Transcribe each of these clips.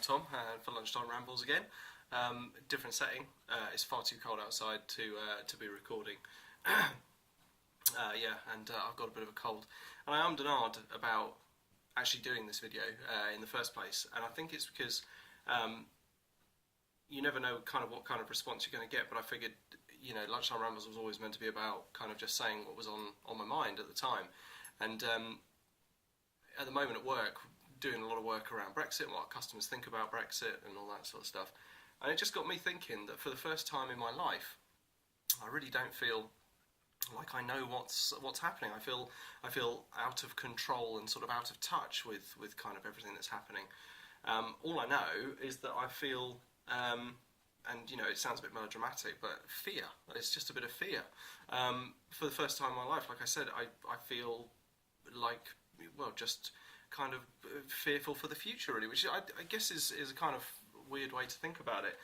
Tom for Lunchtime Rambles again. Different setting. It's far too cold outside to be recording. I've got a bit of a cold, and I ummed and ahed about actually doing this video in the first place. And I think it's because you never know what kind of response you're going to get. But I figured, Lunchtime Rambles was always meant to be about kind of just saying what was on my mind at the time. And at the moment at work, doing a lot of work around Brexit and what customers think about Brexit and all that sort of stuff. And it just got me thinking that for the first time in my life, I really don't feel like I know what's happening. I feel out of control and sort of out of touch with kind of everything that's happening. All I know is that I feel, it sounds a bit melodramatic, but fear. It's just a bit of fear. For the first time in my life, like I said, I feel like, just kind of fearful for the future, really, which I guess is a kind of weird way to think about it.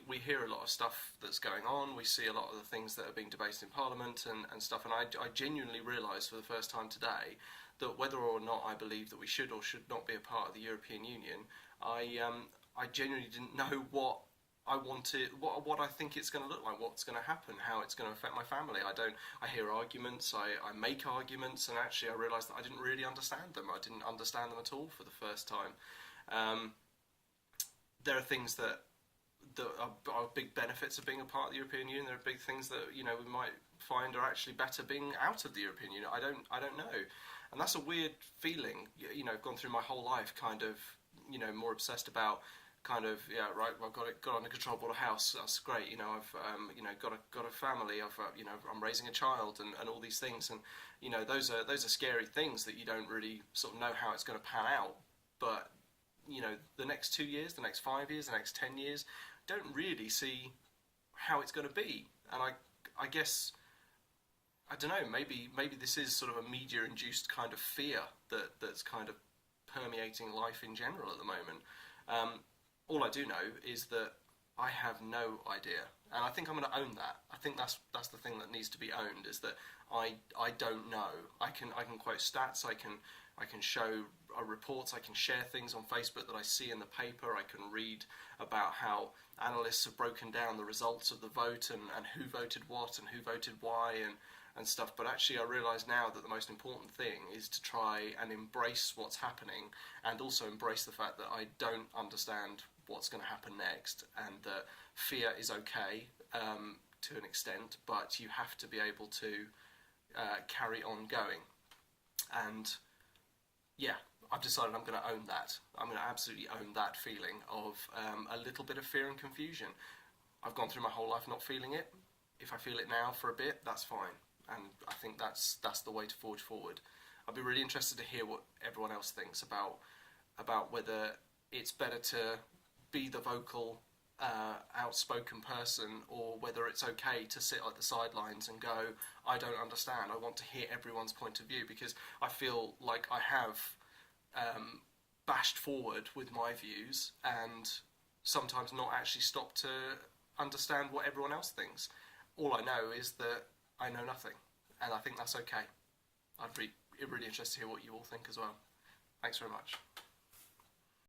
We hear a lot of stuff that's going on. We see a lot of the things that are being debated in Parliament and stuff, and I genuinely realised for the first time today that whether or not I believe that we should or should not be a part of the European Union, I genuinely didn't know what I wanted, what I think it's going to look like, what's going to happen, how it's going to affect my family. I hear arguments, I make arguments, and actually I realised that I didn't really understand them. I didn't understand them at all for the first time. There are things that are big benefits of being a part of the European Union. There are big things that we might find are actually better being out of the European Union. I don't know, and that's a weird feeling. I've gone through my whole life kind of more obsessed about I've got it under control, bought a house, that's great, I've got a family, I'm raising a child and all these things, and those are scary things that you don't really sort of know how it's going to pan out. But the next 2 years, the next 5 years, the next 10 years, don't really see how it's going to be. And I guess, I don't know, maybe this is sort of a media-induced kind of fear that's kind of permeating life in general at the moment. All I do know is that I have no idea, and I think I'm going to own that. I think that's the thing that needs to be owned, is that I don't know. I can quote stats, I can show reports, I can share things on Facebook that I see in the paper, I can read about how analysts have broken down the results of the vote and who voted what and who voted why and stuff, but actually I realise now that the most important thing is to try and embrace what's happening, and also embrace the fact that I don't understand what's going to happen next, and that fear is okay to an extent, but you have to be able to carry on going. And yeah, I've decided I'm going to own that. I'm going to absolutely own that feeling of a little bit of fear and confusion. I've gone through my whole life not feeling it. If I feel it now for a bit, that's fine. And I think that's the way to forge forward. I'd be really interested to hear what everyone else thinks about whether it's better to be the vocal, outspoken person, or whether it's okay to sit at the sidelines and go, I don't understand, I want to hear everyone's point of view, because I feel like I have bashed forward with my views and sometimes not actually stopped to understand what everyone else thinks. All I know is that I know nothing, and I think that's okay. I'd be really interested to hear what you all think as well. Thanks very much.